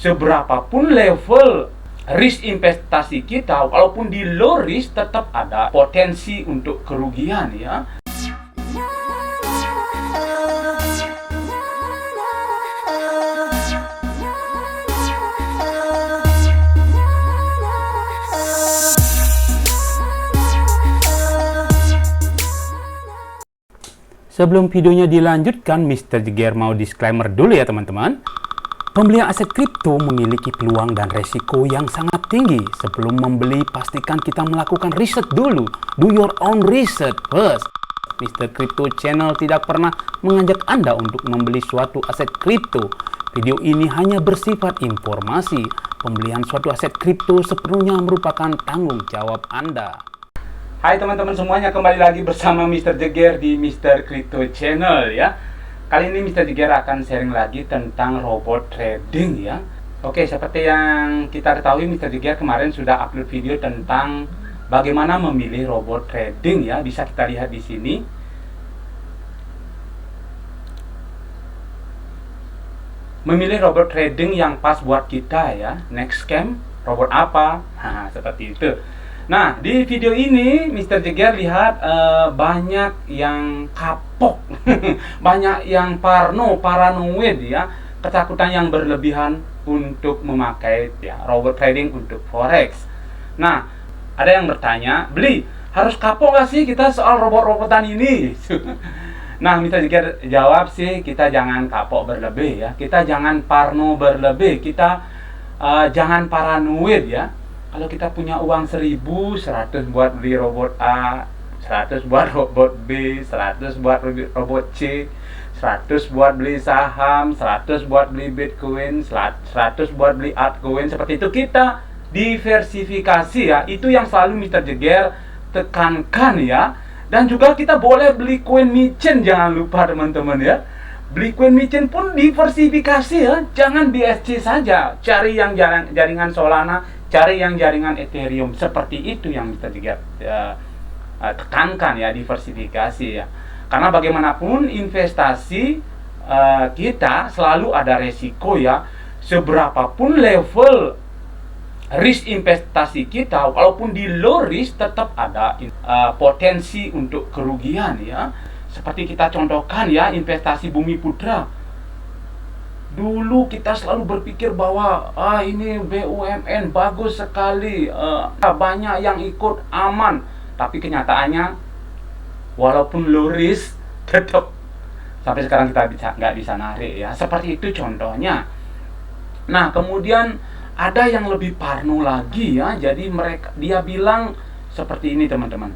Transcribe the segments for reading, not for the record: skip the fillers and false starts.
seberapapun level risk investasi kita, walaupun di low risk tetap ada potensi untuk kerugian ya. Sebelum videonya dilanjutkan, Mr. Jeger mau disclaimer dulu ya teman-teman. Pembelian aset kripto memiliki peluang dan resiko yang sangat tinggi. Sebelum membeli, pastikan kita melakukan riset dulu. Do your own research first. Mr. Crypto Channel tidak pernah mengajak Anda untuk membeli suatu aset kripto. Video ini hanya bersifat informasi. Pembelian suatu aset kripto sepenuhnya merupakan tanggung jawab Anda. Hai teman-teman semuanya, kembali lagi bersama Mr. Jeger di Mr. Crypto Channel ya. Kali ini Mr. Jeger akan sharing lagi tentang robot trading ya. Oke, seperti yang kita ketahui, Mr. Jeger kemarin sudah upload video tentang bagaimana memilih robot trading ya. Bisa kita lihat di sini. Memilih robot trading yang pas buat kita ya. Next scam, robot apa? Nah, seperti itu. Nah, di video ini Mr. Jeger lihat banyak yang kapok, banyak yang paranoid ya, ketakutan yang berlebihan untuk memakai ya robot trading untuk forex. Nah, ada yang bertanya, beli harus kapok nggak sih kita soal robot-robotan ini? Nah, Mr. Jeger jawab sih, kita jangan kapok berlebih ya, kita jangan parno berlebih, kita jangan paranoid ya. Kalau kita punya uang 1.000, 100 buat beli robot A, 100 buat robot B, 100 buat robot C, 100 buat beli saham, 100 buat beli Bitcoin, 100 buat beli altcoin. Seperti itu, kita diversifikasi ya. Itu yang selalu Mr. Jeger tekankan ya. Dan juga kita boleh beli koin micin, jangan lupa teman-teman ya. Beli koin micin pun diversifikasi ya. Jangan BSC saja, cari yang jaringan Solana, cari yang jaringan Ethereum. Seperti itu yang kita juga tekankan ya, diversifikasi ya. Karena bagaimanapun investasi kita selalu ada resiko ya. Seberapapun level risk investasi kita, walaupun di low risk tetap ada potensi untuk kerugian ya. Seperti kita contohkan ya, investasi Bumi Putra. Dulu kita selalu berpikir bahwa ini BUMN bagus sekali, banyak yang ikut, aman. Tapi kenyataannya walaupun low risk tetap sampai sekarang kita nggak bisa narik ya. Seperti itu contohnya. Nah, kemudian ada yang lebih parno lagi ya. Jadi dia bilang seperti ini teman-teman.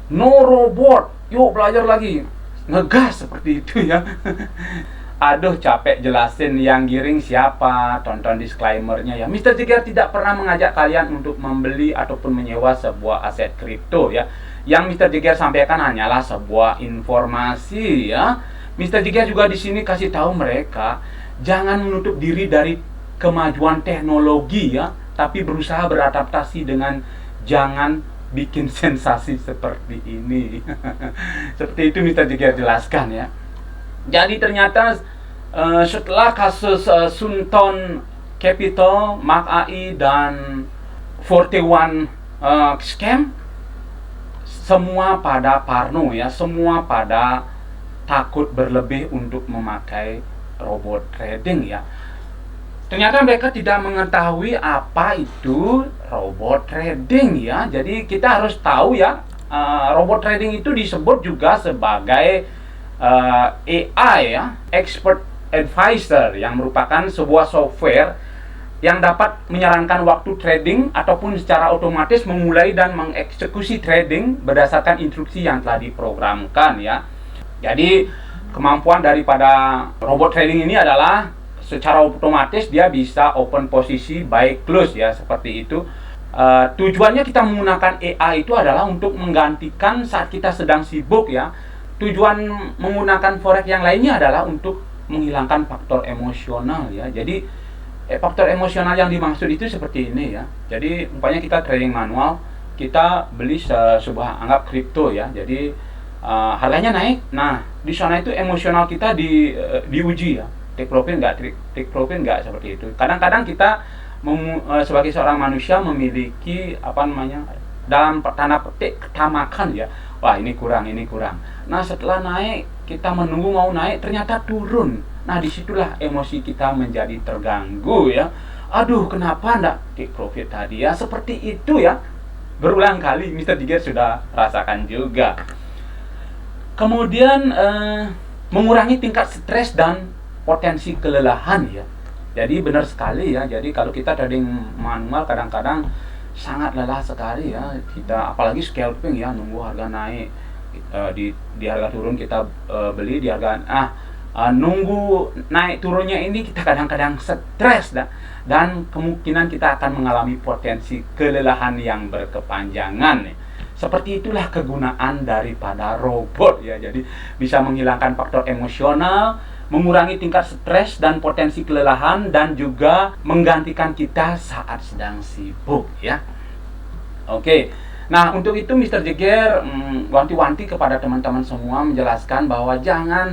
No robot, yuk belajar lagi. Ngegas seperti itu ya. Aduh, capek jelasin, yang giring siapa, tonton disclaimernya ya. Mr. Jeger tidak pernah mengajak kalian untuk membeli ataupun menyewa sebuah aset kripto ya. Yang Mr. Jeger sampaikan hanyalah sebuah informasi ya. Mr. Jeger juga di sini kasih tahu mereka jangan menutup diri dari kemajuan teknologi ya, tapi berusaha beradaptasi dengan jangan bikin sensasi seperti ini. Seperti itu Mr. Jeger jelaskan ya. Jadi ternyata setelah kasus Sunton Capital, Mark AI dan 41 scam, semua pada parno ya, semua pada takut berlebih untuk memakai robot trading ya. Ternyata mereka tidak mengetahui apa itu robot trading ya. Jadi kita harus tahu ya, robot trading itu disebut juga sebagai AI ya, Expert Advisor, yang merupakan sebuah software yang dapat menyarankan waktu trading ataupun secara otomatis memulai dan mengeksekusi trading berdasarkan instruksi yang telah diprogramkan ya. Jadi kemampuan daripada robot trading ini adalah secara otomatis dia bisa open posisi, buy, close ya, seperti itu. Tujuannya kita menggunakan AI itu adalah untuk menggantikan saat kita sedang sibuk ya. Tujuan menggunakan forex yang lainnya adalah untuk menghilangkan faktor emosional ya. Jadi faktor emosional yang dimaksud itu seperti ini ya. Jadi umpamanya kita trading manual, kita beli sebuah anggap kripto ya. Jadi harganya naik. Nah, di sana itu emosional kita diuji ya. take profit nggak seperti itu. Kadang-kadang kita sebagai seorang manusia memiliki apa namanya, dalam tanda petik ketamakan ya. Wah, ini kurang. Nah, setelah naik, kita menunggu mau naik, ternyata turun. Nah, disitulah emosi kita menjadi terganggu ya. Aduh, kenapa enggak take profit tadi ya? Seperti itu ya. Berulang kali Mr. Jigger sudah rasakan juga. Kemudian mengurangi tingkat stres dan potensi kelelahan ya. Jadi benar sekali ya. Jadi kalau kita trading manual kadang-kadang sangat lelah sekali ya. Kita apalagi scalping ya, nunggu harga naik, di harga turun kita beli, di harga nunggu naik turunnya ini kita kadang-kadang stres dan kemungkinan kita akan mengalami potensi kelelahan yang berkepanjangan ya. Seperti itulah kegunaan daripada robot ya. Jadi bisa menghilangkan faktor emosional, mengurangi tingkat stres dan potensi kelelahan, dan juga menggantikan kita saat sedang sibuk ya. Oke. Nah, untuk itu Mr. Jigger wanti-wanti kepada teman-teman semua, menjelaskan bahwa jangan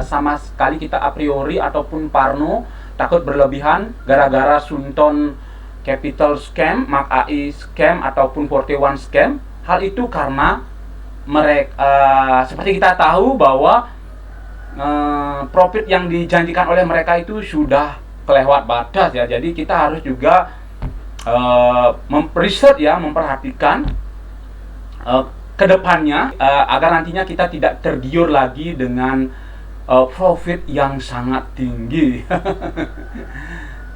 sama sekali kita a priori ataupun parno takut berlebihan gara-gara Sunton Capital scam, Mark AI scam ataupun 41 scam. Hal itu karena mereka seperti kita tahu bahwa profit yang dijanjikan oleh mereka itu sudah kelewat batas ya. Jadi kita harus juga riset ya, memperhatikan kedepannya agar nantinya kita tidak tergiur lagi dengan profit yang sangat tinggi.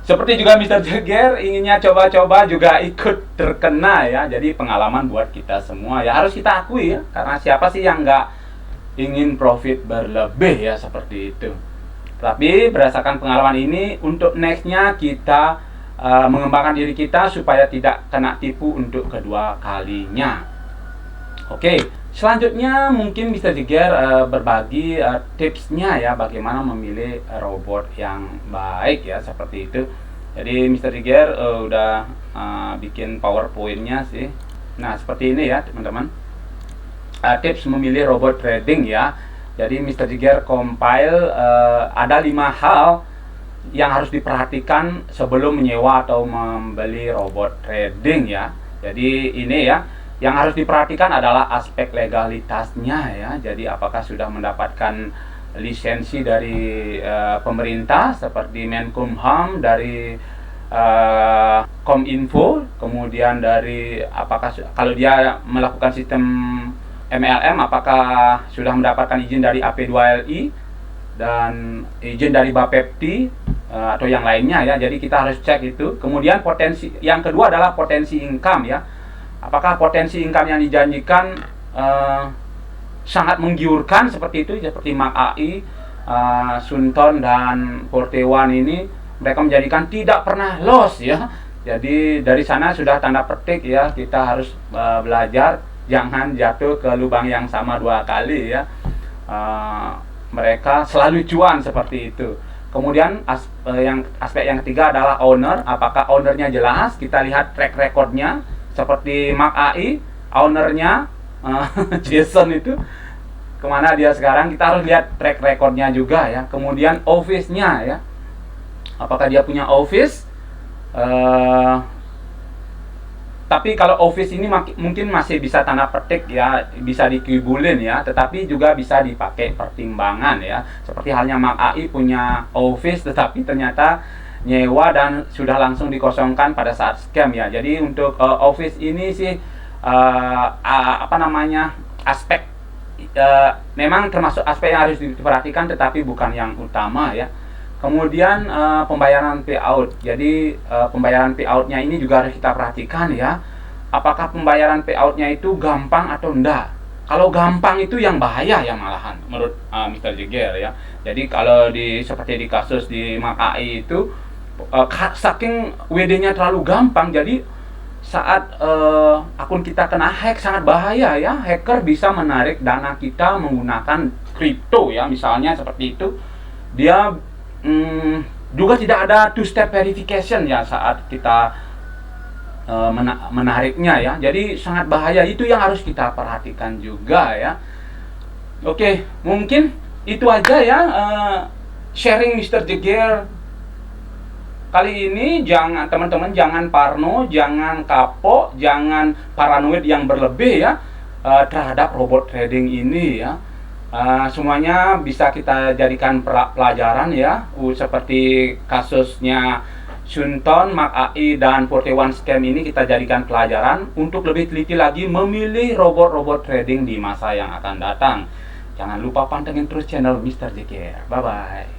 Seperti juga Mr. Jigger inginnya coba-coba juga ikut terkena ya. Jadi pengalaman buat kita semua ya, harus kita akui ya, karena siapa sih yang nggak ingin profit berlebih ya, seperti itu. Tapi berdasarkan pengalaman ini, untuk nextnya kita mengembangkan diri kita supaya tidak kena tipu untuk kedua kalinya. Oke, selanjutnya mungkin Mr. Jigger berbagi tipsnya ya, bagaimana memilih robot yang baik ya, seperti itu. Jadi Mr. Jigger udah bikin PowerPoint-nya sih. Nah, seperti ini ya teman-teman, tips memilih robot trading ya. Jadi Mr. Jigger compile ada 5 hal yang harus diperhatikan sebelum menyewa atau membeli robot trading ya. Jadi ini ya, yang harus diperhatikan adalah aspek legalitasnya ya. Jadi apakah sudah mendapatkan lisensi dari pemerintah seperti Menkumham, dari Kominfo, kemudian dari apakah kalau dia melakukan sistem MLM apakah sudah mendapatkan izin dari AP2LI dan izin dari Bapepti atau yang lainnya ya. Jadi kita harus cek itu. Kemudian potensi yang kedua adalah potensi income ya. Apakah potensi income yang dijanjikan sangat menggiurkan seperti itu, seperti Mark AI, Sunton dan 41 ini mereka menjadikan tidak pernah loss ya. Jadi dari sana sudah tanda petik ya, kita harus belajar jangan jatuh ke lubang yang sama 2 kali ya. Mereka selalu cuan seperti itu. Kemudian aspek yang ketiga adalah owner. Apakah ownernya jelas? Kita lihat track recordnya. Seperti Mark AI, ownernya Jason itu kemana dia sekarang, kita harus lihat track recordnya juga ya. Kemudian office-nya ya, apakah dia punya office? Tapi kalau office ini mungkin masih bisa tanda petik ya, bisa dikibulin ya, tetapi juga bisa dipakai pertimbangan ya. Seperti halnya Mark AI punya office tetapi ternyata nyewa dan sudah langsung dikosongkan pada saat scam ya. Jadi untuk office ini sih aspek memang termasuk aspek yang harus diperhatikan tetapi bukan yang utama ya. Kemudian pembayaran payout. Jadi pembayaran payoutnya ini juga harus kita perhatikan ya. Apakah pembayaran payoutnya itu gampang atau enggak? Kalau gampang itu yang bahaya ya malahan menurut Mr. Jigger ya. Jadi kalau seperti di kasus di Mark AI itu saking WD-nya terlalu gampang, jadi saat akun kita kena hack sangat bahaya ya. Hacker bisa menarik dana kita menggunakan kripto ya, misalnya seperti itu. Dia juga tidak ada two-step verification ya saat kita menariknya ya. Jadi sangat bahaya, itu yang harus kita perhatikan juga ya. Oke, mungkin itu aja ya sharing Mr. Jeger kali ini. Jangan teman-teman, jangan parno, jangan kapok, jangan paranoid yang berlebih ya terhadap robot trading ini ya. Semuanya bisa kita jadikan pelajaran ya, seperti kasusnya Sunton, Mark AI, dan 41 Scam ini kita jadikan pelajaran untuk lebih teliti lagi memilih robot-robot trading di masa yang akan datang. Jangan lupa pantengin terus channel Mr. Jeger. Bye-bye.